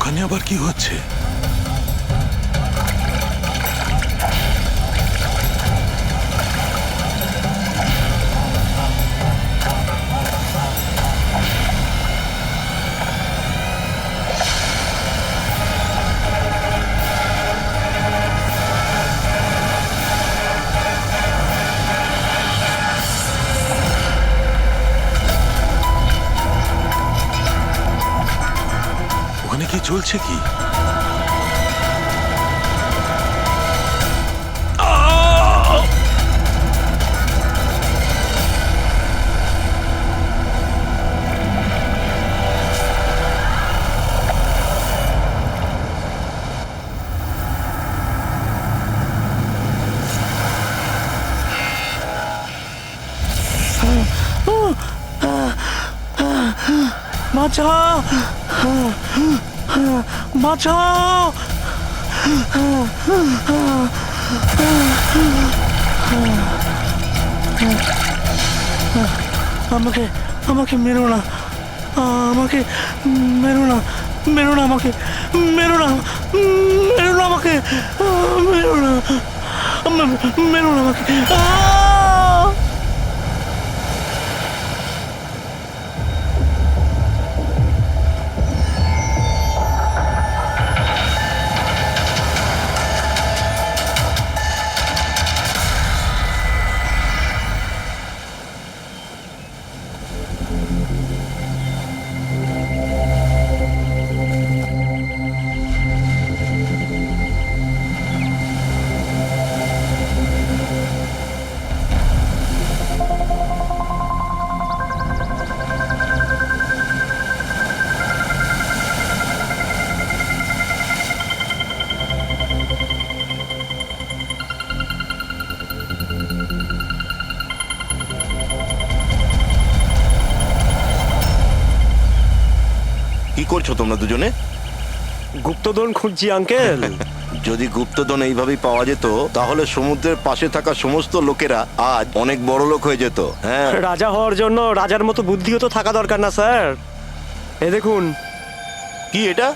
ওখানে আবার কি হচ্ছে? ওখানে কি চলছে কি? বাঁচাও, বাঁচাও। আমাকে আমাকে মেরো না, আমাকে মেরো না, মেরো না, আমাকে মেরো না, মেরো না, আমাকে মেরো না, মেরো না আমাকে। কি করছো তোমরা দুজনে? গুপ্তধন খুঁজছি আঙ্কেল। যদি গুপ্তধন এইভাবেই পাওয়া যেত তাহলে সমুদ্রের পাশে থাকা সমস্ত লোকেরা আজ অনেক বড় লোক হয়ে যেত। হ্যাঁ, রাজা হওয়ার জন্য রাজার মতো বুদ্ধিও তো থাকা দরকার না স্যার? এ দেখুন, কি এটা?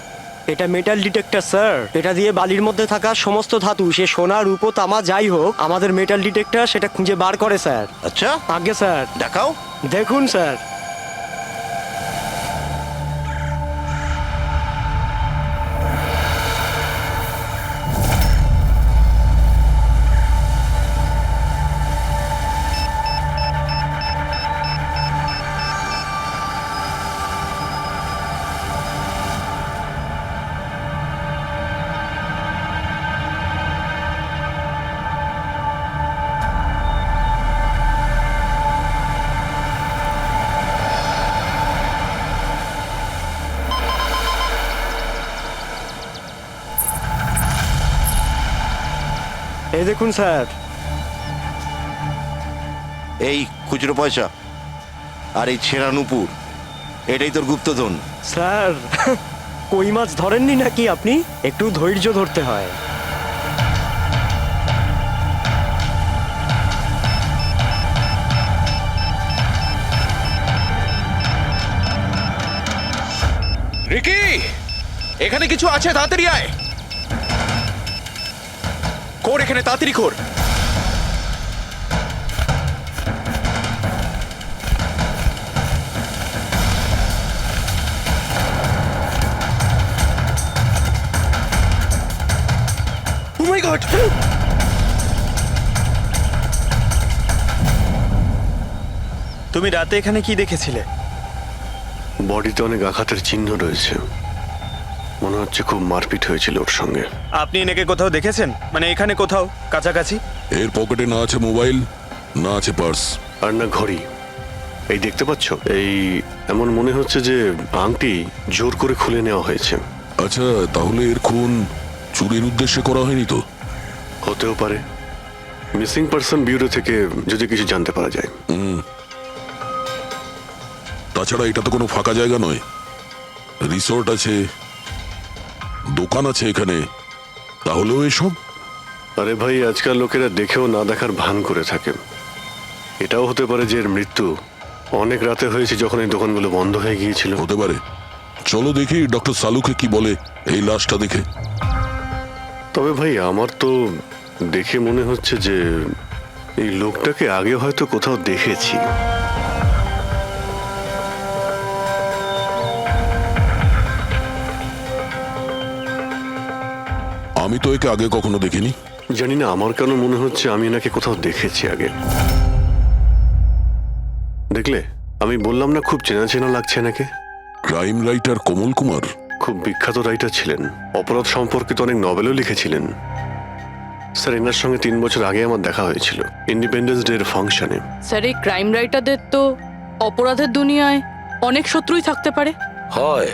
এটা মেটাল ডিটেক্টর স্যার। এটা দিয়ে বালির মধ্যে থাকা সমস্ত ধাতু, সে সোনা, রূপো, তামা যাই হোক, আমাদের মেটাল ডিটেক্টর সেটা খুঁজে বার করে স্যার। আচ্ছা, আগে স্যার দেখাও। দেখুন স্যার। এই দেখুন স্যার। এই খুচরো পয়সা আর এই ছেঁড়া নুপুর, এটাই তোর গুপ্তধন। স্যার, কই মাছ ধরেননি নাকি আপনি? একটু ধৈর্য ধরতে হয়। রিকি, এখানে কিছু আছে, তাড়াতাড়ি আয়। কর এখানে, তাড়াতাড়ি কর। ও মাই গড! তুমি রাতে এখানে কি দেখেছিলে? বডিতে অনেক আঘাতের চিহ্ন রয়েছে, মনে হচ্ছে খুব মারপিট হয়েছিল ওর সঙ্গে। আপনি এনাকে কোথাও দেখেছেন? মানে এখানে কোথাও কাছাকাছি? এর পকেটে না আছে মোবাইল, না আছে পার্স, আর না ঘড়ি। এই দেখতে পাচ্ছ, এই এমন মনে হচ্ছে যে আংটি জোর করে খুলে নেওয়া হয়েছে। আচ্ছা, তাহলে এর খুন চুরির উদ্দেশ্যে করা হয়নি তো? হতেও পারে। মিসিং পারসন ব্যুরো থেকে যদি কিছু জানতে পারা যায়। তাছাড়া এটা তো কোনো ফাঁকা জায়গা নয়, রিসোর্ট আছে, দোকান আছে এখানে, তাহলেও এসব? আরে ভাই, আজকাল লোকেরা দেখেও না দেখার ভান করে থাকে। এটাও হতে পারে যে এর মৃত্যু অনেক রাতে হয়েছে, যখন এই দোকানগুলো বন্ধ হয়ে গিয়েছিল। হতে পারে, চলো দেখি ডক্টর সালুকে কি বলে এই লাশটা দেখে। তবে ভাই আমার তো দেখে মনে হচ্ছে যে এই লোকটাকে আগে হয়তো কোথাও দেখেছি। আমি তো একে আগে কখনো দেখিনি। জানি না, আমার কেন মনে হচ্ছে আমি এনাকে কোথাও দেখেছি আগে। দেখলে, আমি বললাম না খুব চেনা চেনা লাগছে এনাকে। ক্রাইম রাইটার কমল কুমার? খুব বিখ্যাত রাইটার ছিলেন, অপরাধ সম্পর্কিত অনেক নভেলও লিখেছিলেন। স্যার, এনার সঙ্গে 3 বছর আগে আমার দেখা হয়েছিল ইন্ডিপেন্ডেন্স ডে এর ফাংশনে। স্যার, এই ক্রাইম রাইটারদের তো অপরাধের দুনিয়ায় অনেক শত্রুই থাকতে পারে। হয়,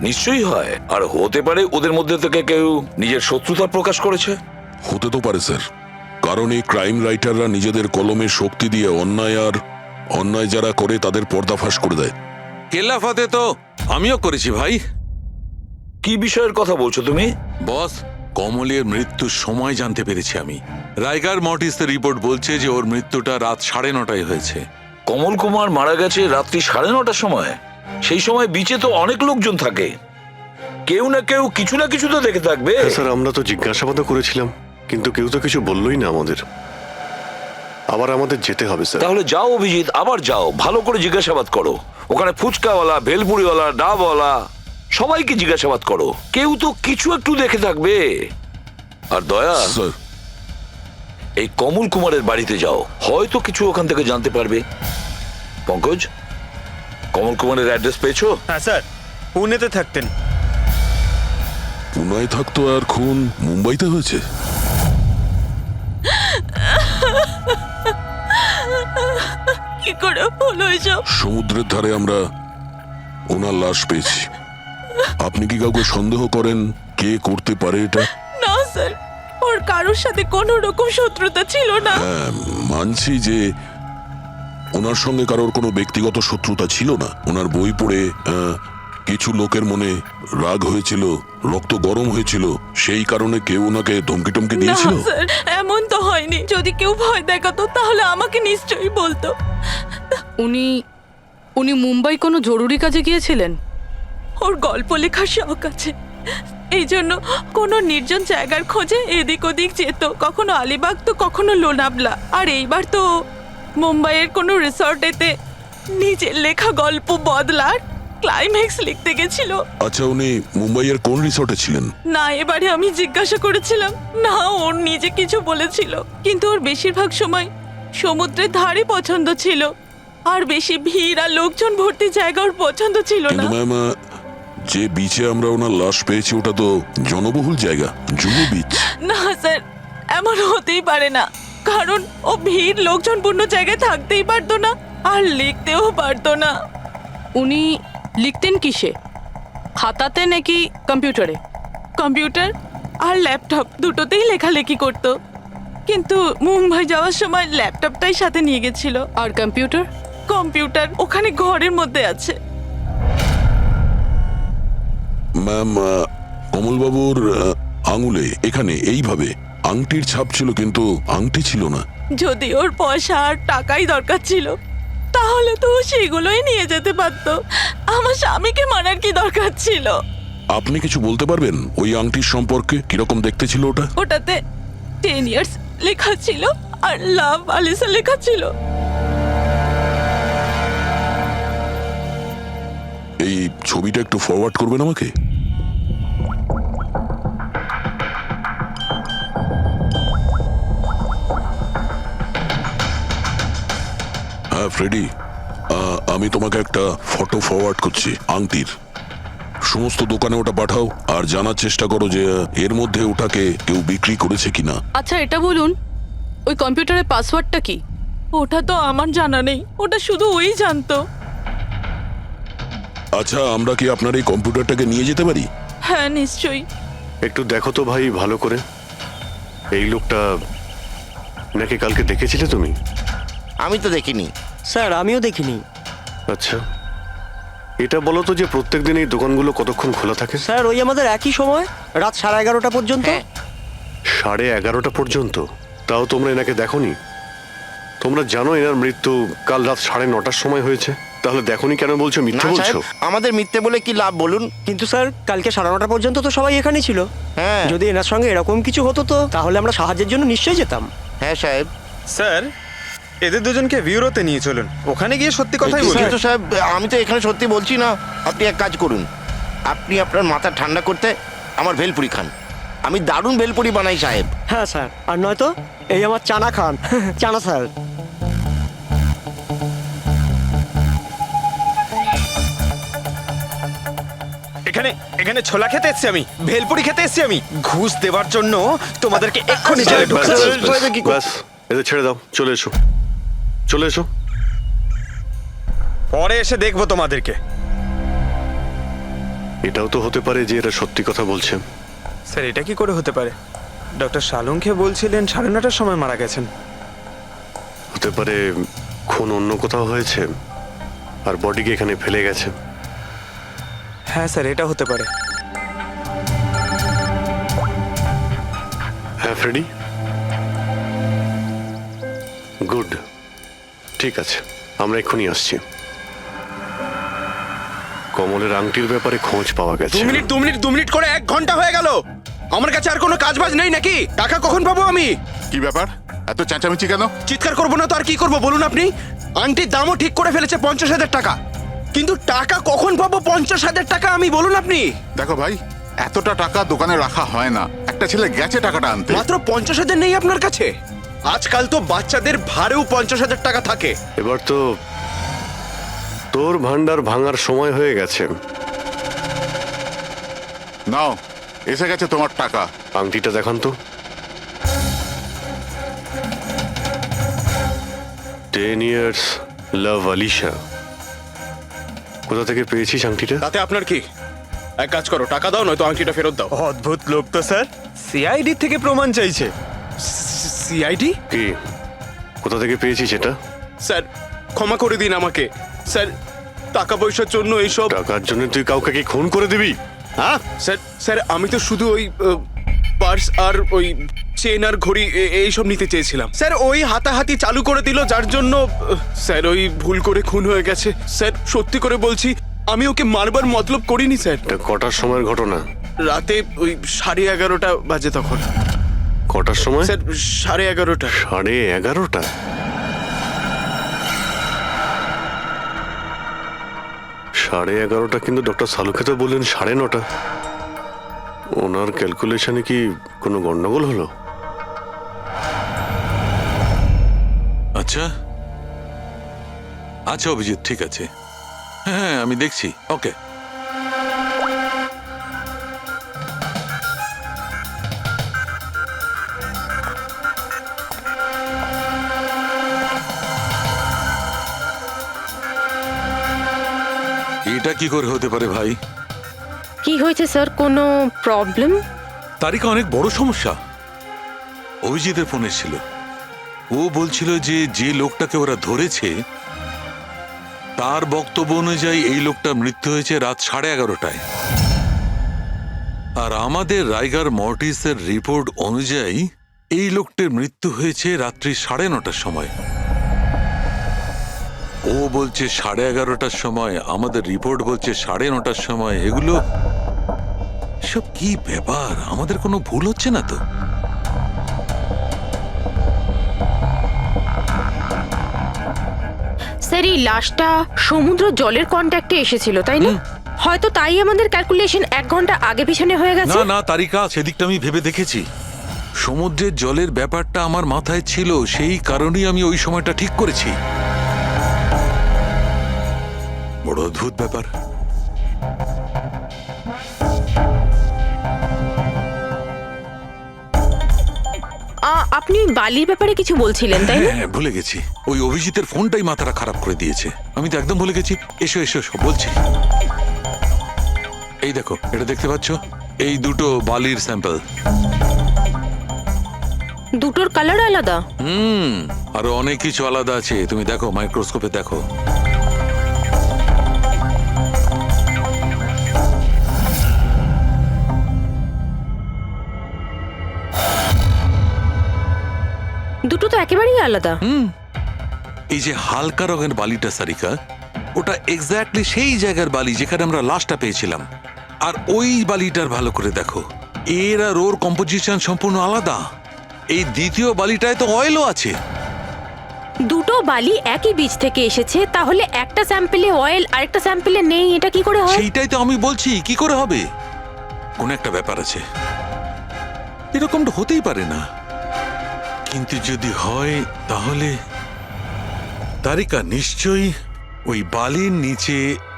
নিশ্চয়ই হয়। আর হতে পারে ওদের মধ্যে থেকে কেউ নিজের শত্রুতা প্রকাশ করেছে। হতে তো পারে স্যার, কারণ এই ক্রাইম রাইটাররা নিজেদের কলমের শক্তি দিয়ে অন্যায় যারা করে তাদের পর্দাফাশ করে দেয়। কেল্লাফাতে তো আমিও করেছি ভাই। কি বিষয়ের কথা বলছো তুমি? বস, কমলের মৃত্যুর সময় জানতে পেরেছি আমি। রাইগার মর্টিসের রিপোর্ট বলছে যে ওর মৃত্যুটা রাত 9:30টায় হয়েছে। কমল কুমার মারা গেছে রাত্রি 9:30টার সময়। সেই সময় বিচে তো অনেক লোকজন থাকে, কেউ না কেউ কিছু না কিছু তো দেখে থাকবে। হ্যাঁ স্যার, আমরা তো জিজ্ঞাসাবাদও করেছিলাম, কিন্তু কেউ তো কিছু বললোই না আমাদের। আবার আমাদের যেতে হবে স্যার। তাহলে যাও অভিজিৎ, আবার যাও, ভালো করে জিজ্ঞাসাবাদ করো। ওখানে ফুচকাওয়ালা, ভেলপুরিওয়ালা, ডাবওয়ালা সবাইকে জিজ্ঞাসাবাদ করো, কেউ তো কিছু একটু দেখে থাকবে। আর দয়া, স্যার, এই কমল কুমারের বাড়িতে যাও, হয়তো কিছু ওখান থেকে জানতে পারবে। পঙ্কজ, কমল কুমারের অ্যাড্রেস পেয়েছো? হ্যাঁ স্যার, পুনেতে থাকতেন। পুনায় থাকতো আর খুন মুম্বাইতে হয়েছে? কি করে হলো এসব? সমুদ্রের ধারে আমরা ওনার লাশ পেয়েছি। আপনি কি কাউকে সন্দেহ করেন কে করতে পারে এটা? না স্যার, ওর কারোর সাথে কোনো রকম শত্রুতা ছিল না। হ্যাঁ, মানছি যে ওনার সঙ্গে কারোর কোনো ব্যক্তিগত শত্রুতা ছিল না। ওনার বই পড়ে কিছু লোকের মনে রাগ হয়েছিল, রক্ত গরম হয়েছিল, সেই কারণে কেউ ওনাকে ধমকি টমকি না দিয়েছিল। স্যার, এমন তো হয়নি। যদি কেউ ভয় দেখাতো তাহলে আমাকে নিশ্চয়ই বলতো। উনি মুম্বাই কোনো জরুরি কাজে গিয়েছিলেন। ওর গল্প লেখার শখ আছে, এই জন্য কোনো নির্জন জায়গার খোঁজে এদিক ওদিক যেত, কখনো আলিবাগ তো কখনো লোনাবলা। আর এইবার তো মুম্বাইয়ের কোনো রিসর্টেতে নিজের লেখা গল্প বদলার ক্লাইম্যাক্স লিখতে গেছিল। আচ্ছা, উনি মুম্বাইয়ের কোন রিসর্টে ছিলেন? না, এবারে আমি জিজ্ঞাসা করেছিলাম না, ওর নিজে কিছু বলেছিল। কিন্তু ওর বেশিরভাগ সময় সমুদ্রের ধারে পছন্দ ছিল, আর বেশি ভিড় আর লোকজন ভর্তি জায়গা ওর পছন্দ ছিল না। কিন্তু ম্যাম, যে বিচে আমরা ওনার লাশ পেয়েছি ওটা তো জনবহুল জায়গা, জুহু বিচ। না স্যার, এমন হতেই পারে না, কারণ ও ভিড় লোকজনপূর্ণ জায়গায় থাকতেই পারতো না, আর লিখতেও পারতো না। উনি লিখতেন কিসে? খাতাতে নাকি কম্পিউটারে? কম্পিউটার আর ল্যাপটপ দুটোতেই লেখালেখি করতো, কিন্তু মুম্বাই যাওয়ার সময় ল্যাপটপটাই সাথে নিয়ে গেছিল। আর কম্পিউটার? কম্পিউটার ওখানে ঘরের মধ্যে আছে। ম্যাম, কমলবাবুর আঙুলে এখানে এইভাবে আংটির ছাপ ছিল, কিন্তু আংটি ছিল না। যদি ওর পয়সা আর টাকাই দরকার ছিল তাহলে তো ও সেগুলোই নিয়ে যেতে পারতো। আমার স্বামীকে মারার কি দরকার ছিল? আপনি কিছু বলতে পারবেন ওই আংটির সম্পর্কে? কিরকম দেখতে ছিল ওটা? ওটাতে 10 ইয়ার্স লেখা ছিল আর লাভ আলিসা লেখা ছিল। এই ছবিটা একটু ফরওয়ার্ড করবেন আমাকে? হ্যাঁ ফ্রেডি, আমি তোমাকে একটা ফটো ফরওয়ার্ড করছি আংটির। সমস্ত দোকানে ওটা পাঠাও আর জানার চেষ্টা করো যে এর মধ্যে ওটাকে কেউ বিক্রি করেছে কিনা। আচ্ছা, এটা বলুন, ওই কম্পিউটারের পাসওয়ার্ডটা কি? ওটা তো আমার জানা নেই, ওটা শুধু ওই জানতো। আচ্ছা, আমরা কি আপনার এই কম্পিউটারটাকে নিয়ে যেতে পারি? হ্যাঁ নিশ্চয়ই। একটু দেখো তো ভাই ভালো করে, এই লোকটা নাকি কালকে দেখেছিলে তুমি? আমি তো দেখিনি। স্যার, আমিও দেখিনি। আচ্ছা, এটা বলো তো যে প্রত্যেকদিন এই দোকানগুলো কতক্ষণ খোলা থাকে? স্যার, ওই আমাদের একই সময়, রাত 11:30 পর্যন্ত। 11:30 পর্যন্ত? তাও তোমরা এনাকে দেখোনি? তোমরা জানো এনার মৃত্যু কাল রাত 9:30টার সময় হয়েছে? তাহলে দেখোনি কেন বলছো না মিথ্যে বলছো? সাহেব, আমাদের মিথ্যে বলে কি লাভ বলুন? কিন্তু স্যার কালকে 9:30 পর্যন্ত তো সবাই এখানেই ছিল। হ্যাঁ যদি এনার সঙ্গে এরকম কিছু হতো তো তাহলে আমরা সাহায্যের জন্য নিশ্চয়ই যেতাম। হ্যাঁ সাহেব। স্যার এদের দুজনকে ব্যুরোতে নিয়ে চলুন, ওখানে গিয়ে সত্যি কথাই বলুন। কিন্তু সাহেব, আমি তো এখানে সত্যি বলছি না। আপনি এক কাজ করুন, আপনি আপনার মাথা ঠান্ডা করতে আমার ভেলপুরি খান। আমি দারুণ ভেলপুরি বানাই সাহেব। হ্যাঁ স্যার, আর নয়তো এই আমার চানা খান। চানা স্যার। এখানে এখানে ছোলা খেতে এসেছি আমি, ভেলপুরি খেতে এসেছি আমি। ঘুষ দেওয়ার জন্য তোমাদেরকে এক্ষুনি জেলে ব্যাস, ঢুকাচ্ছি। ব্যাস, ব্যাস, এদের ছেড়ে দাও, চলে এসো, চলে এসো। পরে এসে দেখবো তোমাদেরকে। এটাও তো হতে পারে যে এরা সত্যি কথা বলছে। স্যার এটা কি করে হতে পারে? ডক্টর শালুংকে বলছিলেন 9:30টার সময় মারা গেছেন। হতে পারে খুন অন্য কোথাও হয়েছে আর বডিকে এখানে ফেলে গেছে। হ্যাঁ স্যার, এটা হতে পারে। হ্যাঁ ফ্রেডি, গুড, ঠিক আছে, আমরা এক্ষুনি আসছি। কমলের আংটির ব্যাপারে খোঁজ পাওয়া গেছে। 2 মিনিট করে 1 ঘন্টা হয়ে গেল। আমার কাছে আর কোনো কাজ বাজ নেই নাকি? টাকা কখন পাবো আমি? কি ব্যাপার, এত চেঁচামেচি কেন? চিৎকার করবো না তো আর কি করবো বলুন আপনি? আংটির দামও ঠিক করে ফেলেছে 50,000 টাকা, কিন্তু টাকা কখন পাবো 50,000 টাকা আমি বলুন আপনি? দেখো ভাই, এতটা টাকা দোকানে রাখা হয় না। একটা ছেলে গেছে টাকাটা আনতে। মাত্র 50,000 নেই আপনার কাছে? আজকাল তো বাচ্চাদের ভাড়েও 50,000 টাকা থাকে। এবার তো তোর ভান্ডার ভাঙার সময় হয়ে গেছে। নাও, এসে গেছে তোমার টাকা। আংটিটা দেখান তো। 10 years লাভ আলিশা। কোথা থেকে পেয়েছিস আংটিটা? তাতে আপনার কি? এক কাজ করো, টাকা দাও, নয়তো আংটিটা ফেরত দাও। অদ্ভুত লোক তো স্যার, সিআইডি থেকে প্রমাণ চাইছে। সিআইডি? কি, কোথা থেকে পেয়েছিস এটা? স্যার ক্ষমা করে দিন আমাকে। স্যার টাকা পয়সার জন্য এইসব। টাকার জন্য তুই কাউকে কি খুন করে দিবি? হ্যাঁ, স্যার স্যার আমি তো শুধু ওই পার্স আর ওই চেন আর ঘড়ি এইসব নিতে চেয়েছিলাম। স্যার ওই হাতাহাতি চালু করে দিল, যার জন্য স্যার ওই ভুল করে খুন হয়ে গেছে। স্যার সত্যি করে বলছি, আমি ওকে মারবার মতলব করিনি স্যার। এটা কটার সময়ের ঘটনা? রাতে ওই 11:30 বাজে তখন। কটার সময়? স্যার 11:30। 11:30? সাড়ে 11:30 কিন্তু ডক্টর সালুকে তো বললেন 9:30। ওনার ক্যালকুলেশনে কি কোনো গন্ডগোল হলো? আচ্ছা আচ্ছা অভিজিৎ, ঠিক আছে, হ্যাঁ আমি দেখছি, ওকে। এটা কি করে হতে পারে ভাই? কি হয়েছে স্যার, কোনো প্রবলেম? তারিকা অনেক বড় সমস্যা। অভিজিতের ফোন এসেছিল, ও বলছিল যে যে লোকটাকে ওরা ধরেছে তার বক্তব্য অনুযায়ী এই লোকটার মৃত্যু হয়েছে রাত 11:30টায়, আর আমাদের রাইগার মর্টিসের রিপোর্ট অনুযায়ী এই লোকটির মৃত্যু হয়েছে রাত্রি 9:30টার সময়। ও বলছে 11:30টার সময়, আমাদের রিপোর্ট বলছে 9:30টার সময়। এগুলো সব কি ব্যাপার? আমাদের কোনো ভুল হচ্ছে না তো? স্যার এই লাশটা সমুদ্র জলের কন্ট্যাক্টে এসেছিল, তাই না? হয়তো তাই আমাদের ক্যালকুলেশন 1 ঘন্টা আগে পিছনে হয়ে গেছে। না না তারিকা, সেদিকটা আমি ভেবে দেখেছি। সমুদ্রের জলের ব্যাপারটা আমার মাথায় ছিল, সেই কারণেই আমি ওই সময়টা ঠিক করেছি। বড় অদ্ভুত ব্যাপার। আপনি বালির ব্যাপারে কিছু বলছিলেন, তাই না? হ্যাঁ ভুলে গেছি, ওই অভিজিতের ফোনটাই মাথাটা খারাপ করে দিয়েছে। আমি তো একদম ভুলে গেছি। এসো এসো এসো, বলছি। এই দেখো, এটা দেখতে পাচ্ছ? এই দুটো বালির স্যাম্পল। দুটোর কালার আলাদা। আরো অনেক কিছু আলাদা আছে, তুমি দেখো, মাইক্রোস্কোপে দেখো। দুটো তো একেবারেই আলাদা। এই যে হালকা রঙের বালিটা সারিকা, ওটা এক্স্যাক্টলি সেই জায়গার বালি যেখানে আমরা লাশটা পেয়েছিলাম। আর ওই বালিটার ভালো করে দেখো, এর আর ওর কম্পোজিশন সম্পূর্ণ আলাদা। এই দ্বিতীয় বালিটায় তো অয়েলও আছে। দুটো বালি একই বীজ থেকে এসেছে, তাহলে একটা স্যাম্পলে অয়েল আরেকটা স্যাম্পলে নেই, এটা কি করে হয়? সেইটাই তো আমি বলছি, কি করে হবে? কোন একটা ব্যাপার আছে, এরকমটা হতেই পারে না। কিন্তু যদি হয় তাহলে তারিকা নিশ্চয়ই ওই বালির নিচে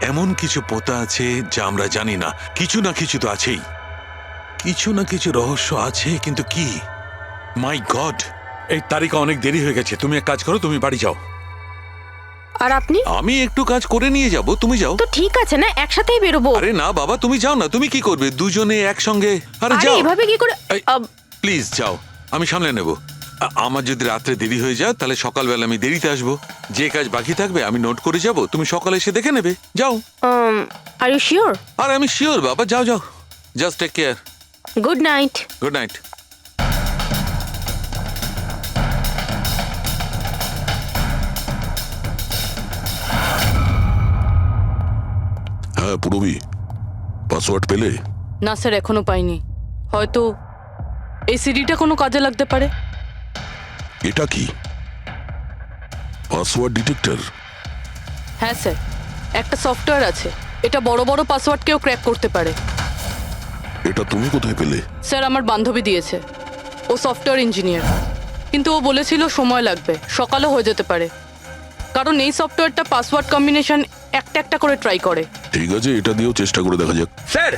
এমন কিছু পোতা আছে যা আমরা জানি না। কিছু না কিছু তো আছেই, কিছু না কিছু রহস্য আছে, কিন্তু কি? মাই গড, এই তারিকা অনেক দেরি হয়ে গেছে। তুমি এক কাজ করো, তুমি বাড়ি যাও। আর আপনি? আমি একটু কাজ করে নিয়ে যাব, তুমি যাও। তো ঠিক আছে না, একসাথেই বেরোবো। আরে না বাবা, তুমি যাও না। তুমি কি করবে দুজনে একসঙ্গে? আরে আরে যাও, এভাবে কি করে? প্লিজ যাও, আমি সামলে নেব। আমার যদি রাত্রে দেরি হয়ে যায় তাহলে সকালবেলা আমি দেরিতে আসবো। যে কাজ বাকি থাকবে আমি নোট করে যাব, তুমি সকালে এসে দেখে নেবে। যাও। Are you sure? আর আমি শিওর বাবা, যাও যাও, just take care. Good night. Good night. হ্যাঁ পুরবি, পাসওয়ার্ড পেলে? না স্যার, এখনো পাইনি। হয়তো এই সিডিটা কোনো কাজে লাগতে পারে। এটা কি পাসওয়ার্ড ডিটেক্টর? হ্যাঁ স্যার, একটা সফটওয়্যার আছে, এটা বড় বড় পাসওয়ার্ডকেও ক্র্যাক করতে পারে। এটা তুমি কোথায় পেলে? স্যার, আমার বান্ধবী দিয়েছে। ও সফটওয়্যার ইঞ্জিনিয়ার, কিন্তু ও বলেছিল সময় লাগবে, সকালও হয়ে যেতে পারে, কারণ এই সফটওয়্যারটা পাসওয়ার্ড কম্বিনেশন একটা একটা করে ট্রাই করে। ঠিক আছে, এটা দিয়েও চেষ্টা করে দেখা যাক। স্যার,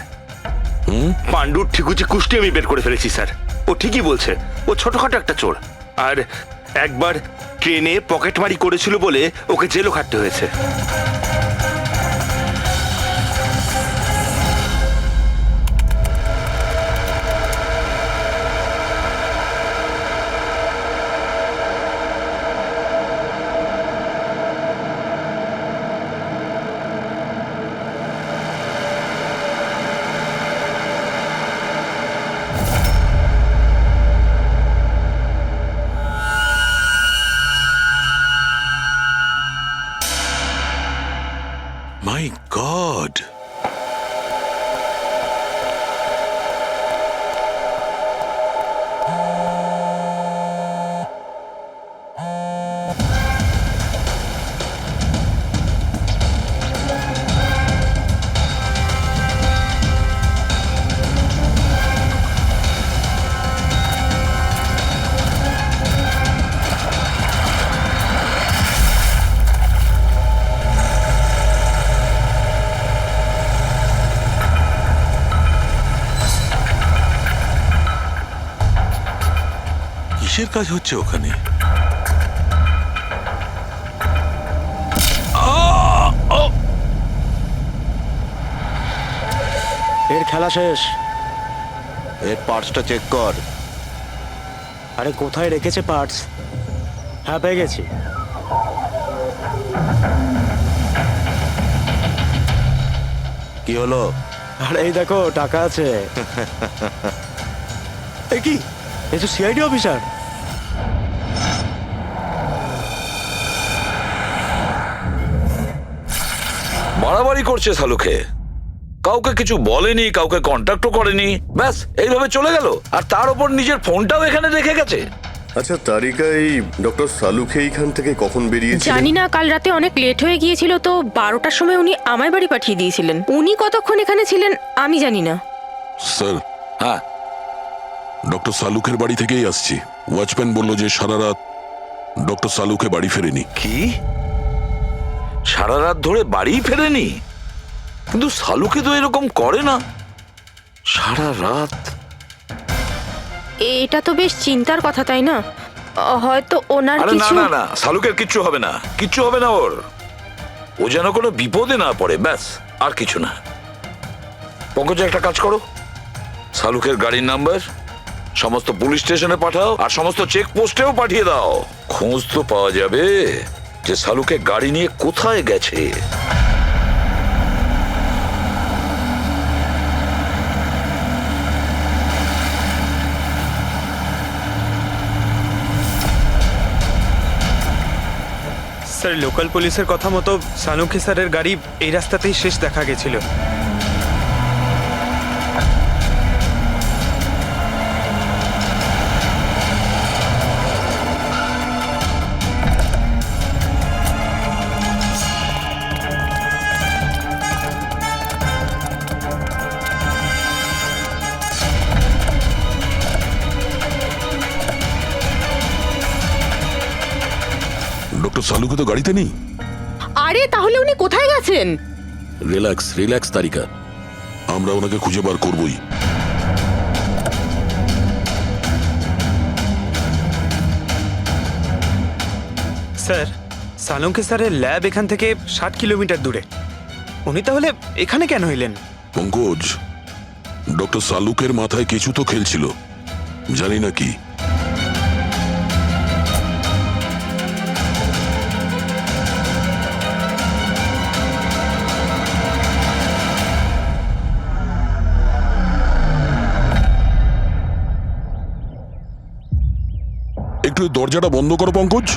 পাণ্ডুর ঠিকুচি কুষ্টি আমি বের করে ফেলেছি স্যার। ও ঠিকই বলছে, ও ছোটখাটো একটা চোর। আর একবার ট্রেনে পকেটমারি করেছিল বলে ওকে জেলও খাটতে হয়েছে। মাই গড, কিসের কাজ হচ্ছে ওখানে? এর খেলা শেষ। এর পার্টসটা চেক কর। আরে কোথায় রেখেছে পার্টস? হ্যাঁ, পেয়ে গেছি। কি হলো? আরে এই দেখো, টাকা আছে। এ কি, এ তো সিআইডি অফিসার। বাড়াবাড়ি করছে শালুকে, কাউকে কিছু বলেনি, কাউকে কন্ট্যাক্টও করেনি, ব্যাস এইভাবে চলে গেল। আর তার উপর নিজের ফোনটাও এখানে রেখে গেছে। আচ্ছা তারিকা, এই ডক্টর সালুকে এইখান থেকে কখন বেরিয়েছিলেন? জানি না, কাল রাতে অনেক লেট হয়ে গিয়েছিল, তো 12টার সময় উনি আমার বাড়ি পাঠিয়ে দিয়েছিলেন। উনি কতক্ষণ এখানে ছিলেন আমি জানি না। স্যার, হ্যাঁ, ডক্টর সালুকের বাড়ি থেকেই আসছি। ওয়াচম্যান বলল যে সারা রাত ডক্টর সালুকে বাড়ি ফেরেনি। কি সারা রাত ধরে বাড়ি ফেরেনি? কিন্তু শালুকে তো এরকম করে না, সারা রাত। এটা তো বেশ চিন্তার কথা, তাই না? হয়তো ওনার আরে না কিছু। না না, শালুকের কিচ্ছু হবে না, কিচ্ছু হবে না ওর। ও যেন কোনো বিপদে না পড়ে, ব্যাস, আর কিছু না। পঙ্কজ, একটা কাজ করো, শালুকের গাড়ির নাম্বার সমস্ত পুলিশ স্টেশনে পাঠাও, আর সমস্ত চেকপোস্টেও পাঠিয়ে দাও। খোঁজ তো পাওয়া যাবে যে শালুকে গাড়ি নিয়ে কোথায় গেছে। স্যার লোকাল পুলিশের কথা মতো সানুকি স্যারের গাড়ি এই রাস্তাতেই শেষ দেখা গেছিল। ডক্টর সালুকে তো গাড়িতে নেই। আরে তাহলে উনি কোথায় গেছেন? রিল্যাক্স রিল্যাক্স তারিকা, আমরা ওনাকে খুঁজে বার করবই। স্যার সানুকি স্যারের ল্যাব এখান থেকে 60 কিলোমিটার দূরে। উনি তাহলে এখানে কেন এলেন? পঙ্কজ, ডক্টর সালুকের মাথায় কিছু তো খেলছিল, জানি না কি। একটু দরজাটা বন্ধ করো পঙ্কজ।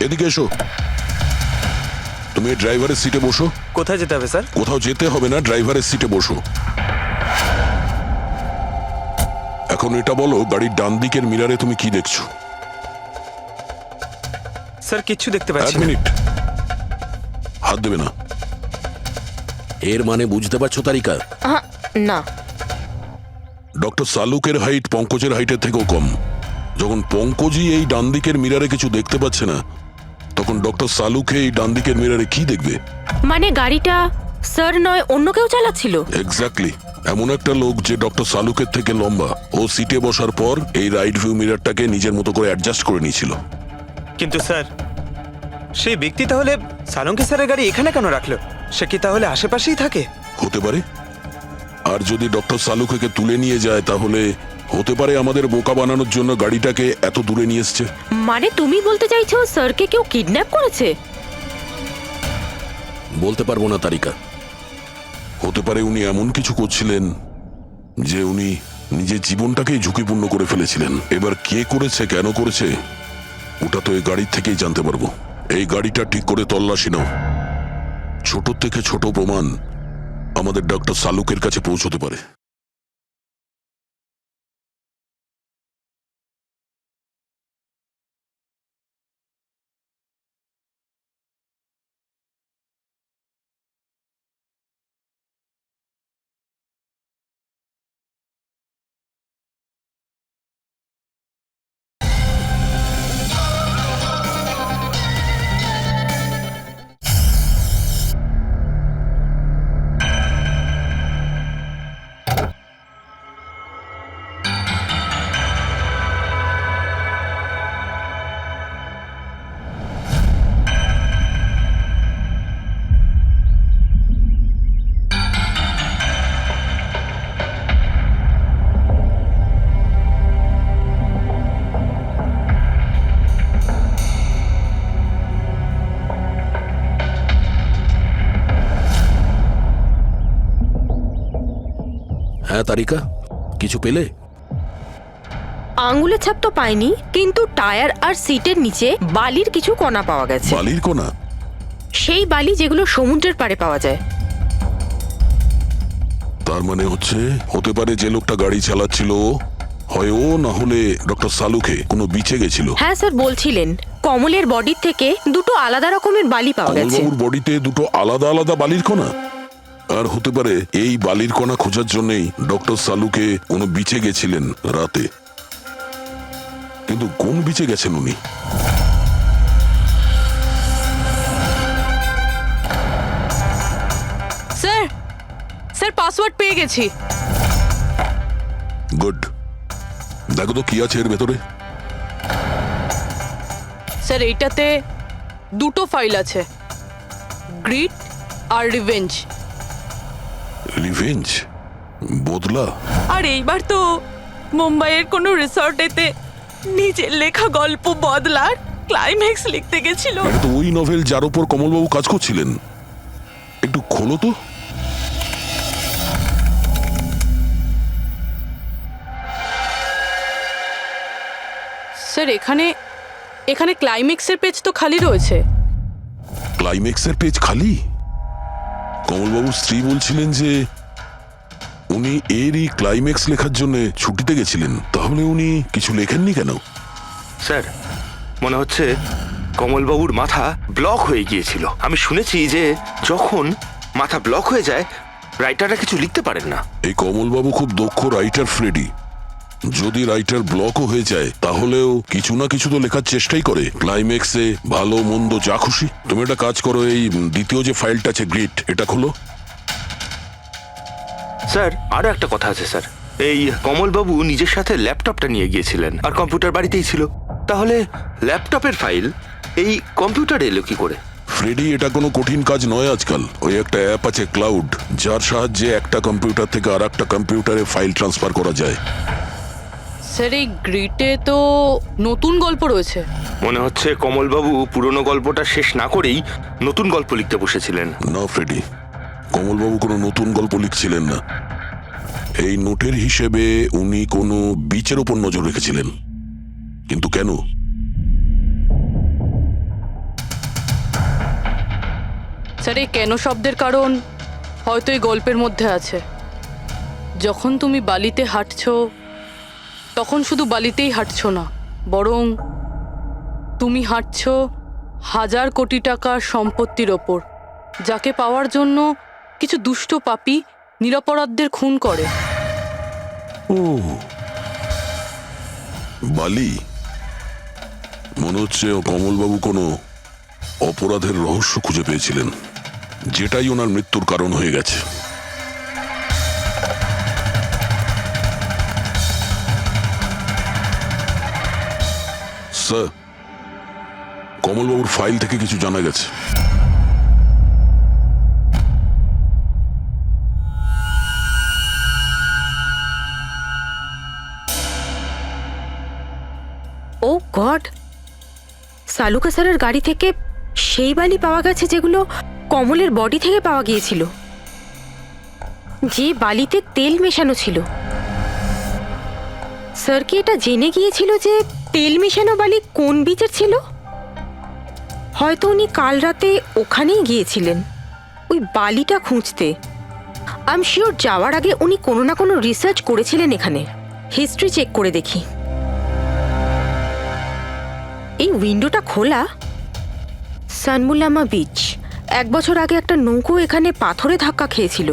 এদিকে এসো। তুমি ড্রাইভারের সিটে বসো। কোথায় যেতে হবে স্যার? কোথাও যেতে হবে না, ড্রাইভারের সিটে বসো। এখন এটা বলো, গাড়ির ডান দিকের মিরারে তুমি কি দেখছো? স্যার কিচ্ছু দেখতে এক পাচ্ছি না। মিনিট, হাত দেবে না। এর মানে বুঝতে পারছো তারিকা? না। ডক্টর সালুকের হাইট পঙ্কজের হাইটের থেকেও কম। যখন পঙ্কজই এই ডান দিকের মিরারে কিছু দেখতে পাচ্ছে না, তখন ডক্টর সালুকে এই ডান দিকের মিরারে কি দেখবে? মানে গাড়িটা স্যার নয় অন্য কেউ চালাচ্ছিল? এক্স্যাক্টলি, এমন একটা লোক যে ডক্টর সালুকের থেকে লম্বা। ও সিটে বসার পর এই রাইট ভিউ মিরারটাকে নিজের মতো করে অ্যাডজাস্ট করে নিয়েছিল। কিন্তু স্যার সেই ব্যক্তি তাহলে সানুকি স্যারের গাড়ি এখানে কেন রাখলো? সে কি তাহলে আশেপাশেই থাকে? হতে পারে। আর যদি ডক্টর সালুকে তুলে নিয়ে যায়, তাহলে হতে পারে আমাদের বোকা বানানোর জন্য গাড়িটাকে এত দূরে নিয়ে এসছে। মানে তুমি বলতে চাইছো স্যারকে কেউ কিডন্যাপ করেছে? বলতে পারবো না তারিকা। হতে পারে উনি এমন কিছু করছিলেন যে উনি নিজের জীবনটাকেই ঝুঁকিপূর্ণ করে ফেলেছিলেন। এবার কে করেছে, কেন করেছে, ওটা তো এই গাড়ির থেকেই জানতে পারবো। এই গাড়িটা ঠিক করে তল্লাশি নাও। ছোট থেকে ছোট প্রমাণ আমাদের ডক্টর সালুকের কাছে পৌঁছতে পারে। হ্যাঁ তারিকা, কিছু পেলে? আঙ্গুলের ছাপ তো পাইনি, কিন্তু টায়ার আর সিটের নিচে বালির কিছু কণা পাওয়া গেছে। বালির কোনা? সেই বালি যেগুলো সমুদ্রের পাড়ে পাওয়া যায়। তার মানে হচ্ছে হতে পারে যে লোকটা গাড়ি চালাচ্ছিল হয় ও, না হলে ডক্টর সালুকে কোনো বিচে গেছিল। হ্যাঁ স্যার বলছিলেন কমলের বডির থেকে দুটো আলাদা রকমের বালি পাওয়া গেছে। কমলবাবুর বডিতে দুটো আলাদা আলাদা বালির কণা। আর হতে পারে এই বালির কণা খোঁজার জন্যই ডক্টর সালুকে কোনো বিচে গেছিলেন রাতে। কিন্তু কোন বিচে গেছেন উনি? স্যার স্যার পাসওয়ার্ড পেয়ে গেছি। গুড, দেখো তো কি আছে এর ভেতরে। স্যার এইটাতে দুটো ফাইল আছে, গ্রিড আর রিভেঞ্জ। রিভেঞ্জ? বদলা? আর এইবার তো মুম্বাইয়ের কোনো রিসর্টেতে নিজের লেখা গল্প বদলার ক্লাইম্যাক্স লিখতে গেছিল। এটা তো ওই নভেল যার উপর কমলবাবু কাজ করছিলেন। একটু খোলো তো। স্যার এখানে এখানে ক্লাইম্যাক্সের পেজ তো খালি রয়েছে। ক্লাইম্যাক্সের পেজ খালি? কমলবাবুর স্ত্রী বলছিলেন যে উনি এরই ক্লাইম্যাক্স লেখার জন্য ছুটিতে গেছিলেন। তাহলে উনি কিছু লেখেননি কেন? স্যার মনে হচ্ছে কমলবাবুর মাথা ব্লক হয়ে গিয়েছিল। আমি শুনেছি যে যখন মাথা ব্লক হয়ে যায় রাইটাররা কিছু লিখতে পারেন না। এই কমলবাবু খুব দক্ষ রাইটার ফ্রেডি। যদি রাইটার ব্লকও হয়ে যায় তাহলেও কিছু না কিছু তো লেখার চেষ্টাই করে। ক্লাইম্যাক্সে ভালো মন্দ যা খুশি। তুমি একটা কাজ করো, এই দ্বিতীয় যে ফাইলটা আছে গ্রেট, এটা খোলো। স্যার আরো একটা কথা আছে স্যার, এই কমলবাবু নিজের সাথে ল্যাপটপটা নিয়ে গিয়েছিলেন আর কম্পিউটার বাড়িতেই ছিল। তাহলে ল্যাপটপের ফাইল এই কম্পিউটারে এলো কি করে? ফ্রেডি, এটা কোনো কঠিন কাজ নয় আজকাল। ওই একটা অ্যাপ আছে ক্লাউড, যার সাহায্যে একটা কম্পিউটার থেকে আর একটা কম্পিউটারে ফাইল ট্রান্সফার করা যায়। স্যার এই গ্রিটে তো নতুন গল্প রয়েছে। মনে হচ্ছে কমলবাবু পুরনো গল্পটা শেষ না করেই নতুন গল্প লিখতে বসেছিলেন। না ফ্রেডি, কমলবাবু কোনো নতুন গল্প লিখছিলেন না। এই নোটের হিসেবে উনি কোনো বিচের ওপর নজর রেখেছিলেন। কিন্তু কেন? স্যার এই কেন শব্দের কারণ হয়তো এই গল্পের মধ্যে আছে। যখন তুমি বালিতে হাঁটছো তখন শুধু বালিতেই হাঁটছো না, বরং তুমি হাঁটছো 1000 কোটি টাকার সম্পত্তির ওপর, যাকে পাওয়ার জন্য কিছু দুষ্ট পাপী নিরপরাধদের খুন করে। ও বালি, মনে হচ্ছে কমলবাবু কোনো অপরাধের রহস্য খুঁজে পেয়েছিলেন, যেটাই ওনার মৃত্যুর কারণ হয়ে গেছে। স্যার, কমলবাবুর ফাইল থেকে কিছু জানা গেছে। ও গড, সালুকা স্যারের গাড়ি থেকে সেই বালি পাওয়া গেছে যেগুলো কমলের বডি থেকে পাওয়া গিয়েছিল, যে বালিতে তেল মেশানো ছিল। স্যার কি এটা জেনে গিয়েছিল যে তেল মেশানো বালি কোন বিচের ছিল? হয়তো উনি কাল রাতে ওখানেই গিয়েছিলেন ওই বালিটা খুঁজতে। আই এম শিওর যাওয়ার আগে উনি কোনো না কোনো রিসার্চ করেছিলেন এখানে। হিস্ট্রি চেক করে দেখি। এই উইন্ডোটা খোলা। সানমুলামা বিচ, 1 বছর আগে একটা নৌকো এখানে পাথরে ধাক্কা খেয়েছিল,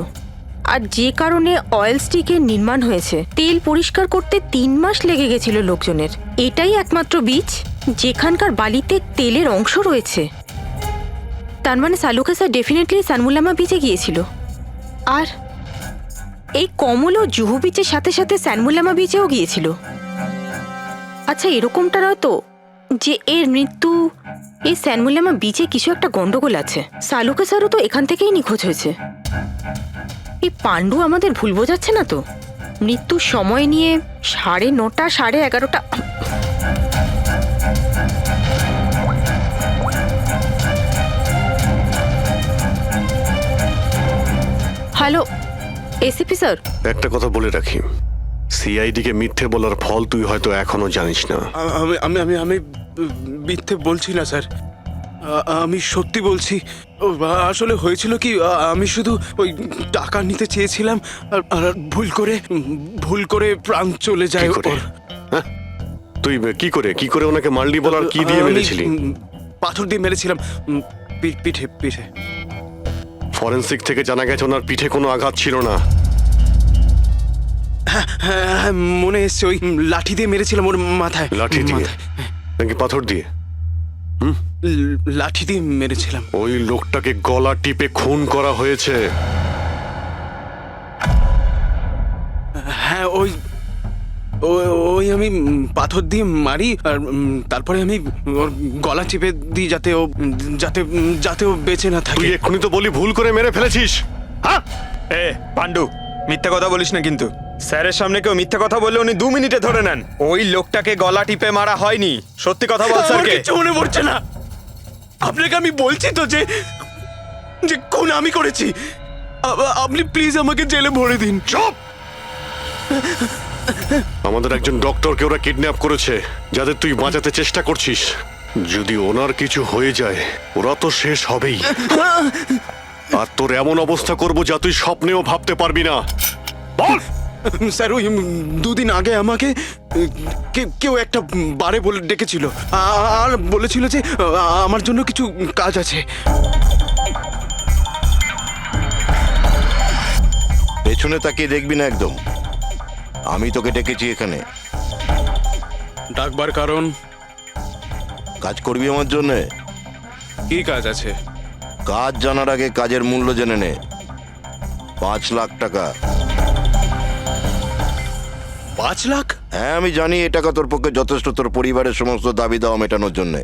আর যে কারণে অয়েল স্টিকের নির্মাণ হয়েছে। তেল পরিষ্কার করতে 3 মাস লেগে গেছিল লোকজনের। এটাই একমাত্র বিচ যেখানকার বালিতে তেলের অংশ রয়েছে। তার মানে সালুকা স্যার ডেফিনেটলি সানমুলামা বিচে গিয়েছিল। আর এই কমলও জুহু বিচের সাথে সাথে সানমুলামা বিচেও গিয়েছিল। আচ্ছা, এরকমটা নয় তো যে এর মৃত্যু এই সানমুলামা বিচে কিছু একটা গন্ডগোল আছে? সালুকা স্যারও তো এখান থেকেই নিখোঁজ হয়েছে। এই পাণ্ডু আমাদের ভুল বোঝাচ্ছে না তো? মৃত্যুর সময় নিয়ে 9:30 11:30। হ্যালো এসিপি স্যার, একটা কথা বলে রাখি, সিআইডি কে মিথ্যে বলার ফল তুই হয়তো এখনো জানিস না। আমি আমি আমি আমি মিথ্যে বলছি না স্যার, আমি সত্যি বলছি। আসলে হয়েছিল কি, আমি শুধু ওই টাকা নিতে চেয়েছিলাম আর ভুল করে প্রাণ চলে যায় কি করে? ওর। হ্যাঁ? তুই কি করে ওনাকে মারলি বলার কি দিয়ে আমি, মেরেছিলি? পাথর দিয়ে মেরেছিলাম, পিঠে পিঠে। ফরেনসিক থেকে জানা গেছে ওনার পিঠে কোনো আঘাত ছিল না। হ্যাঁ, মনে এসছে ওই লাঠি দিয়ে মেরেছিলাম ওর মাথায়। লাঠি দিয়ে নাকি পাথর দিয়ে? লাঠি দিয়ে মেরেছিলাম। ওই লোকটাকে গলা টিপে খুন করা হয়েছে। হ্যাঁ, ওই আমি পাথর দিয়ে মারি আর তারপরে আমি ওর গলা চিপে দিই যাতে ও বেঁচে না থাকে। তুই এক্ষুনি তো বলি ভুল করে মেরে ফেলেছিস। হ্যাঁ, এ পাণ্ডু, মিথ্যা কথা বলিস না কিন্তু। স্যারের সামনে কেউ মিথ্যা কথা বললে উনি 2 মিনিটে ধরে নেন। ওই লোকটাকে গলা টিপে মারা হয়নি। সত্যি কথা বল স্যারকে। কিছু মনে পড়ছে না। আপনাকে আমি বলছি তো যে খুন আমি করেছি। আপনি প্লিজ আমাকে জেলে ভরে দিন। চুপ! আমাদের একজন ডক্টরকে ওরা কিডন্যাপ করেছে, যাদের তুই বাঁচাতে চেষ্টা করছিস। যদি ওনার কিছু হয়ে যায় ওরা তো শেষ হবেই। আর তোর এমন অবস্থা করব যা তুই স্বপ্নেও ভাবতে পারবি না। বল। স্যার ওই দুদিন আগে আমাকে কেউ একটা বারে বলে ডেকেছিল আর বলেছিল যে আমার জন্য কিছু কাজ আছে। পেছনে তাকিয়ে দেখবি না একদম। আমি তোকে ডেকেছি এখানে। ডাকবার কারণ? কাজ করবি আমার জন্যে? কি কাজ আছে? কাজ জানার আগে কাজের মূল্য জেনে নে। 5 লাখ টাকা। 5 লাখ? হ্যাঁ, আমি জানি এই টাকা তোর পক্ষে যথেষ্ট তোর পরিবারের সমস্ত দাবি দাওয়া মেটানোর জন্য।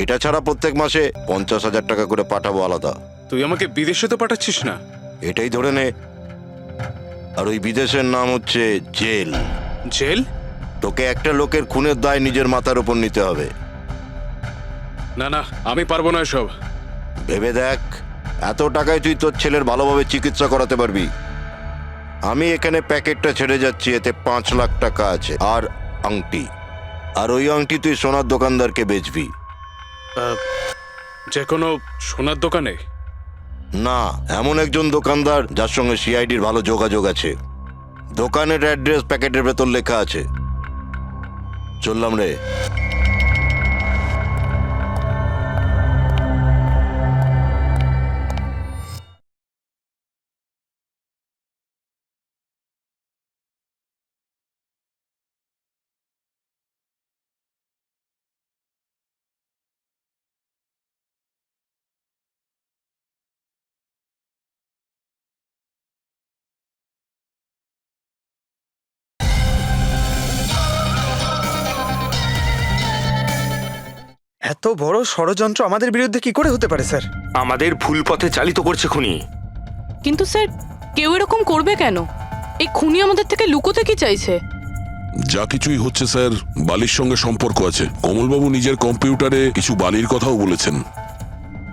এটা ছাড়া প্রত্যেক মাসে 50,000 টাকা করে পাঠাবো আলাদা। তুই আমাকে বিদেশে তো পাঠাচ্ছিস না? এটাই ধরে নে। আর ওই বিদেশের নাম হচ্ছে জেল। জেল? তোকে একটা লোকের খুনের দায় নিজের মাথার উপর নিতে হবে। না না, আমি পারবো না এসব। ভেবে দেখ, এত টাকায় তুই তোর ছেলের ভালোভাবে চিকিৎসা করাতে পারবি। আমি এখানে প্যাকেটটা ছেড়ে যাচ্ছি, এতে 5 লাখ টাকা আছে আর আংটি। আর ওই আংটি তুই সোনার দোকানদারকে বেচবি। যে কোনো সোনার দোকানে? না, এমন একজন দোকানদার যার সঙ্গে সিআইডির ভালো যোগাযোগ আছে। দোকানের অ্যাড্রেস প্যাকেটের ভেতর লেখা আছে। চললাম রে। এত বড় ষড়যন্ত্র আমাদের বিরুদ্ধে কি করে হতে পারে স্যার? আমাদের ভুল পথে চালিত করছে খুনি। কিন্তু স্যার, কেউ এরকম করবে কেন? এই খুনি আমাদের থেকে লুকোতে কি চাইছে? যা কিছুই হচ্ছে স্যার, বালির সঙ্গে সম্পর্ক আছে। কমলবাবু নিজের কম্পিউটারে কিছু বালির কথাও বলেছেন।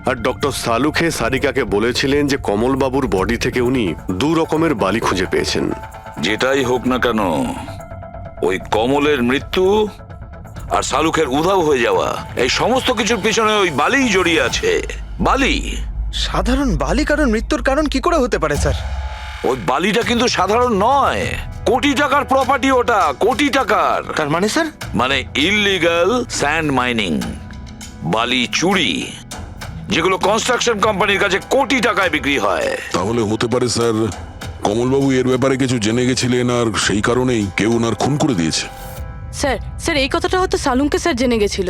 আর ডক্টর সালুখে সারিকাকে বলেছিলেন যে কমলবাবুর বডি থেকে উনি 2 রকমের বালি খুঁজে পেয়েছেন। যেটাই হোক না কেন, ওই কমলের মৃত্যু আর শালুকের উধাও হয়ে যাওয়া, এই সমস্ত কিছুর পিছনে ওই বালিই জড়িয়ে আছে। বালি। সাধারণ বালি কারণ মৃত্যুর কারণ কি করে হতে পারে স্যার? ওই বালিটা কিন্তু সাধারণ নয়, কোটি টাকার প্রপার্টি ওটা, কোটি টাকার। তার মানে স্যার? মানে ইললিগাল স্যান্ড মাইনিং, বালি চুরি, যেগুলো কনস্ট্রাকশন কোম্পানির কাছে কোটি টাকায় বিক্রি হয়। তাহলে হতে পারে স্যার কমলবাবু এর ব্যাপারে কিছু জেনে গেছিলেন আর সেই কারণেই কেউ ওনার খুন করে দিয়েছে। স্যার এই কথাটা হয়তো সালুমকে স্যার জেনে গেছিল,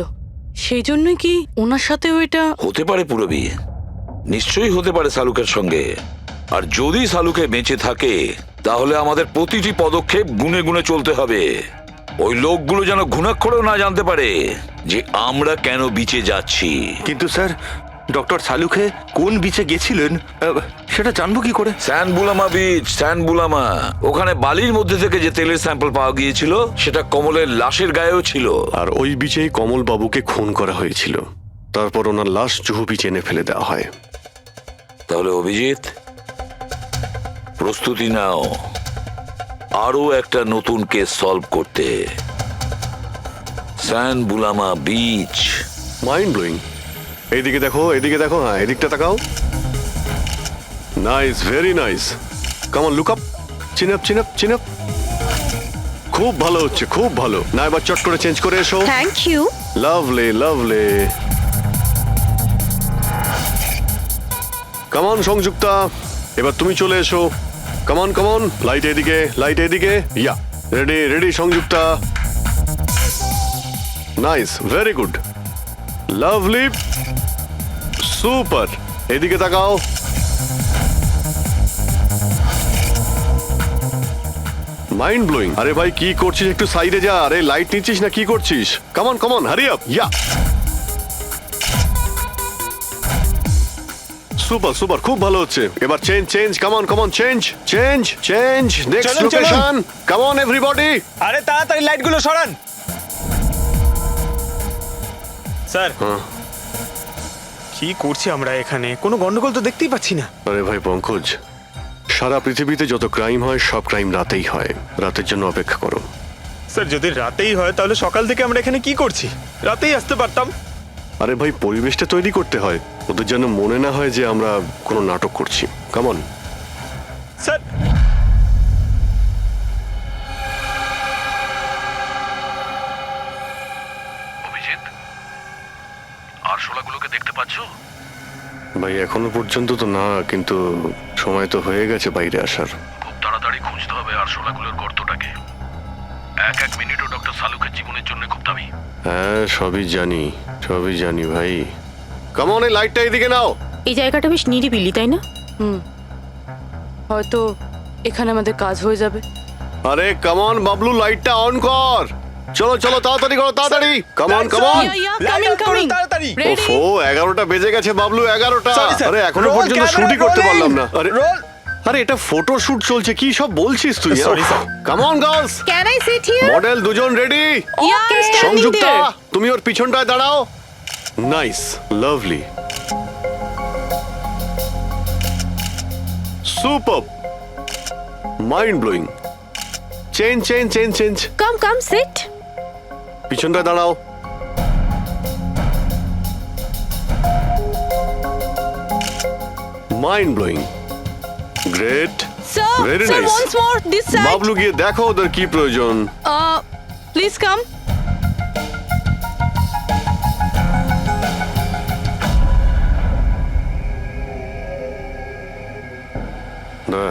সেই জন্যই কি ওনার সাথেও এটা হতে পারে। পুরবি নিশ্চয়ই হতে পারে শালুকের সঙ্গে। আর যদি শালুকে বেঁচে থাকে তাহলে আমাদের প্রতিটি পদক্ষেপ গুনে গুনে চলতে হবে। ওই লোকগুলো যেন ঘুণাক্ষরেও না জানতে পারে যে আমরা কেন বিচে যাচ্ছি। কিন্তু স্যার, ডক্টর সালুখে কোন বিচে গেছিলেন সেটা জানবো কি করে? স্যানবুলামা বিচ, স্যানবুলামা। ওখানে বালির মধ্যে থেকে যে তেলের স্যাম্পল পাওয়া গিয়েছিল সেটা কমলের লাশের গায়েও ছিল। আর ওই বিচেই কমলবাবুকে খুন করা হয়েছিল। তারপর ওনার লাশ জুহু বিচে এনে ফেলে দেওয়া হয়। তাহলে অভিজিৎ, প্রস্তুতি নাও আরো একটা নতুন কেস সলভ করতে। স্যানবুলামা বিচ। Mind blowing. এইদিকে দেখো, এদিকে দেখো, হ্যাঁ এদিকটা তাকাও। Nice, very nice. Come on, look up, chin up, chin up, chin up. খুব ভালো হচ্ছে, খুব ভালো। না এবার চট করে চেঞ্জ করে এসো। Thank you. Lovely, lovely. Come on Sanjukta, এবার তুমি চলে এসো। Come on, come on. Light এদিকে, লাইট এদিকে। Yeah, ready, ready Sanjukta. Nice, very good, lovely, super. এদিকে তাকাও। Mind blowing. আরে ভাই কি করছিস? একটু সাইডে যা। আরে লাইট নিচ্ছিস না কি করছিস? Come on, come on, hurry up. Yeah, super, super, খুব ভালো হচ্ছে। এবার change, change, come on, come on, change, change, change. Next চলুন, চলুন। লোকেশন। Come on everybody. আরে তাড়াতাড়ি লাইটগুলো সরান। স্যার, কি করছি আমরা এখানে? কোনো গন্ডগোল তো দেখতেই পাচ্ছি না। আরে ভাই পঙ্কজ, সারা পৃথিবীতে যত ক্রাইম হয় সব ক্রাইম রাতেই হয়। রাতের জন্য অপেক্ষা করো। স্যার যদি রাতেই হয় তাহলে সকাল থেকে আমরা এখানে কি করছি? রাতেই আসতে পারতাম। আরে ভাই, পরিবেশটা তৈরি করতে হয়, ওদের যেন মনে না হয় যে আমরা কোনো নাটক করছি। কামন। স্যার অভিজিৎ, আরশোলাগুলোকে দেখতে পাচ্ছ? ভাই এখনো পর্যন্ত তো না, কিন্তু সময় তো হয়ে গেছে বাইরে আসার। খুব তাড়াতাড়ি খুঁজতে হবে আরশোলাগুলোর গর্তটাকে। এক মিনিটও ডক্টর সালুকের জীবনের জন্য খুব দামি। হ্যাঁ, সবই জানি ভাই। কামন, এই লাইটটা এদিকে নাও। এই জায়গাটা বেশ নিরিবিলি, তাই না? হয়তো এখানে আমাদের কাজ হয়ে যাবে। আরে কামন বাবলু, লাইটটা অন কর। চলো চলো, তাড়াতাড়ি করো, তাড়াতাড়ি। Come on come on. তাড়াতাড়ি। ওফো, 11টা বেজে গেছে বাবলু, 11টা। Sorry, sir. আরে এখনো Roll পর্যন্ত camera, শুটই করতে rolling. পারলাম না। আরে Roll. আরে এটা ফটো শুট চলছে, কি সব বলছিস তুই? Sorry, sir. Come on girls, can I sit here? Model দুজন রেডি। সংযুক্তা, তুমি ওর পিছনটায় দাঁড়াও। Nice, lovely, super, mind blowing. Change. Come sit. পিছনটায় দাঁড়াও। Mind blowing, great, sir, Very sir, nice. once more this side. Bablu গিয়ে দেখো ওদের কি প্রয়োজন। Please come. না,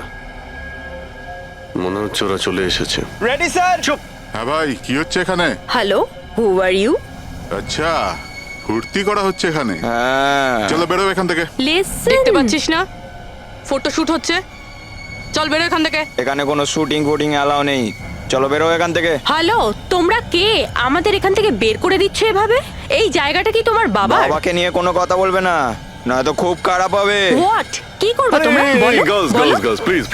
মনে হচ্ছে ওরা চলে এসেছে। Ready sir. চুপ। হ্যাঁ ভাই, কি হচ্ছে এখানে? Hello, who are you? আচ্ছা, ফুর্তি করা হচ্ছে এখানে। হ্যাঁ। চলো বেরো এখান থেকে। লিসেন, দেখতে পাচ্ছিস না ফটো শুট হচ্ছে? চল বেরো এখান থেকে। এখানে কোনো শুটিং অ্যালাউ নেই। চলো বেরো এখান থেকে। হ্যালো, তোমরা কে? আমাদের এখান থেকে বের করে দিচ্ছ এভাবে? এই জায়গাটা কি তোমার বাবার? বাবাকে নিয়ে কোনো কথা বলবে না, নয়তো খুব খারাপ হবে। হোয়াট? কি করবে তোমরা? বলো, গার্লস প্লিজ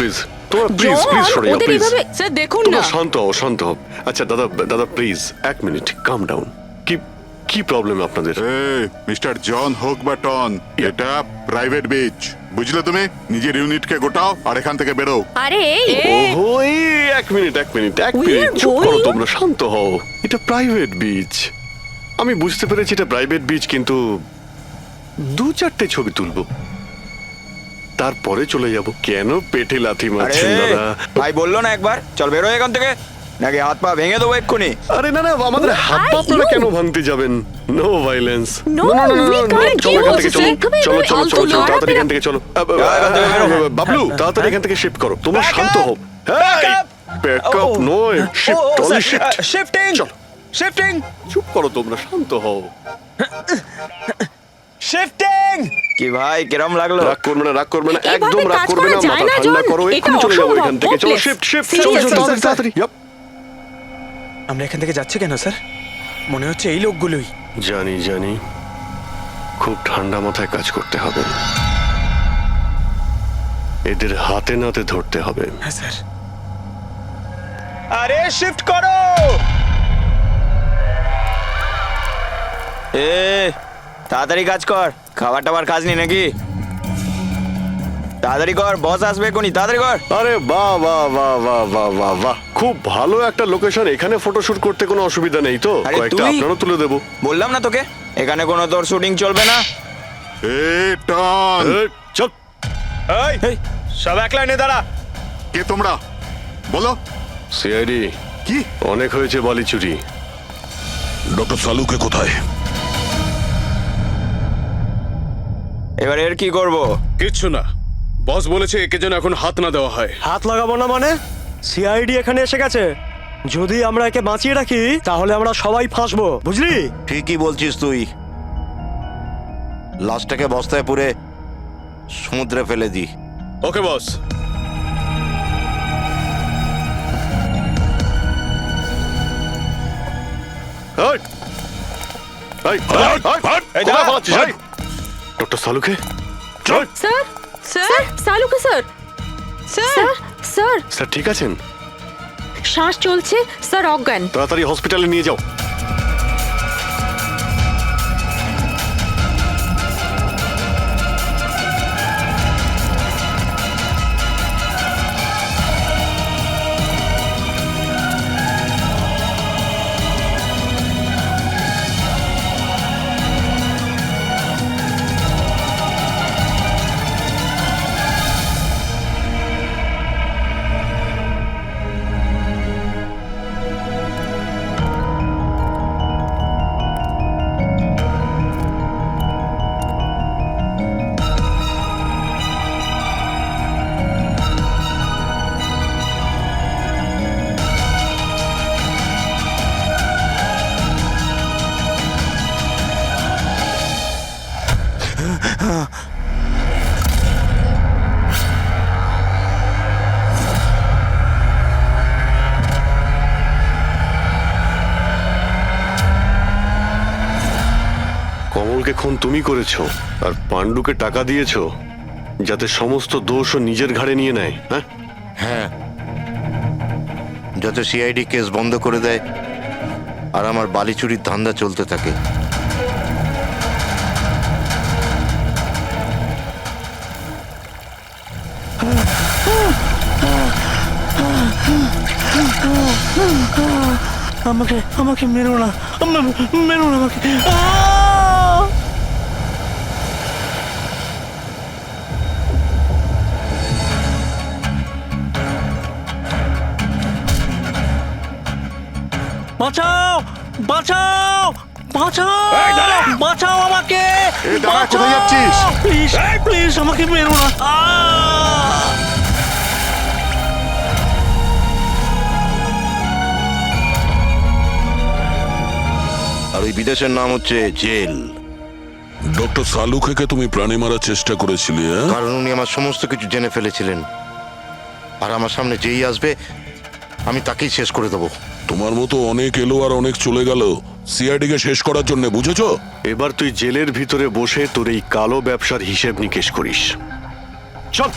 তোমরা প্লিজ জন, সরে যাও ওদের প্লিজ। এভাবে স্যার দেখুন তোমরা না। শান্ত হও। আচ্ছা দাদা প্লিজ এক মিনিট, কাম ডাউন। কি প্রবলেম আপনাদের? মিস্টার জন হোক বা টন, এটা প্রাইভেট বিচ, বুঝলে তুমি? নিজের ইউনিটকে গোটাও আর এখান থেকে বেরো। আরে ওহো, এক মিনিট চুপ করো, তোমরা শান্ত হও। এটা প্রাইভেট বিচ, আমি বুঝতে পেরেছি এটা প্রাইভেট বিচ, কিন্তু 2-4টে ছবি তুলবো, তারপরে চলে যাব। কেন পেটে লাথি মারছেন দাদা? ভাই বললো না একবার চল বেরো এখান থেকে, নাকি হাত পা ভেঙে দেবো এক্ষুনি। আরে না আমাদের হাত পা আপনারা কেন ভাঙতে যাবেন? No violence. No, we can't. চলো এখান থেকে, কি বলছো? চলো তাড়াতাড়ি এখান থেকে চলো। বাবলু, তাড়াতাড়ি এখান থেকে শিফট করো, তোমরা শান্ত হও। ব্যাকআপ নয়, শিফট, অনলি শিফট। শিফটিং চুপ করো তোমরা, শান্ত হও। শিফটিং। কি ভাই কিরম লাগলো? রাগ করবে না, এভাবে একদম রাগ কাজ করবে করা না, যায় মাথা না, ঠান্ডা জন। করো, এটা এক্ষুনি চলে যাবো অসম্ভব, এখান থেকে। চলো hopeless. শিফট, Seriously, তাড়াতাড়ি। আমরা এখান থেকে যাচ্ছি কেন স্যার? মনে হচ্ছে এই লোকগুলোই। জানি খুব ঠান্ডা মাথায় কাজ করতে হবে, এদের হাতে নাতে ধরতে হবে। হ্যাঁ স্যার। আরে শিফট করো। তাড়াতাড়ি কাজ কর, খাবার টাবার খাস নি নাকি? তাড়াতাড়ি কর, বস আসবে এখনই, তাড়াতাড়ি কর। আরে বাহ, খুব ভালো একটা লোকেশন, এখানে ফটোশুট করতে কোনো অসুবিধা নেই তো? আরে কয়েকটা তুই- আপনারও তুলে দেবো। বললাম না তোকে এখানে কোনো তোর শুটিং চলবে না। টন, চল। এই সব এক লাইনে দাঁড়া। কে তোমরা? বলো। সিআইডি। কি? অনেক হয়েছে বালি চুরি। ডক্টর সালুকে কোথায়? এবার এর কি করব? কিচ্ছু না, বস বলেছে একে যেন এখন হাত না দেওয়া হয়। হাত লাগাবো না মানে? সিআইডি এখানে এসে গেছে, যদি আমরা একে বাঁচিয়ে রাখি তাহলে আমরা সবাই ফাঁসবো, বুঝলি? ঠিকই বলছিস তুই, লাশটাকে বস্তায় পুরে সমুদ্রে ফেলে দি। ওকে বস। ডক্টর সালুকে, চল। Sir, sir, Saluke sir, sir, sir sir ঠিক আছেন? শ্বাস চলছে স্যার, অজ্ঞান। তাড়াতাড়ি হসপিটালে নিয়ে যাও। পাণ্ডুকে খুন তুমি করেছো আর পাণ্ডুকে টাকা দিয়েছো যাতে সমস্ত দোষ ও নিজের ঘাড়ে নিয়ে নেয়, হ্যাঁ? হ্যাঁ, যাতে সিআইডি কেস বন্ধ করে দেয় আর আমার বালি চুরির ধান্দা চলতে থাকে। আমাকে আমাকে মেরো না, মেরো না আমাকে। আহ! বাঁচাও, বাঁচাও, বাঁচাও, বাঁচাও আমাকে, এই দাঁড়া, কোথায় যাচ্ছিস? প্লিজ প্লিজ আমাকে মেরো না। আহ! আর ওই বিদেশের নাম হচ্ছে জেল। ডক্টর সালুখেকে তুমি প্রাণে মারার চেষ্টা করেছিলে, হ্যাঁ? কারণ উনি আমার সমস্ত কিছু জেনে ফেলেছিলেন, আর আমার সামনে যেই আসবে আমি তাকেই শেষ করে দেবো। তোমার মতো অনেক এলো আর অনেক চলে গেল সিআইডি কে শেষ করার জন্য, বুঝেছো? এবার তুই জেলের ভিতরে বসে তোর এই কালো ব্যবসার হিসেব নিকেশ করিস। চল।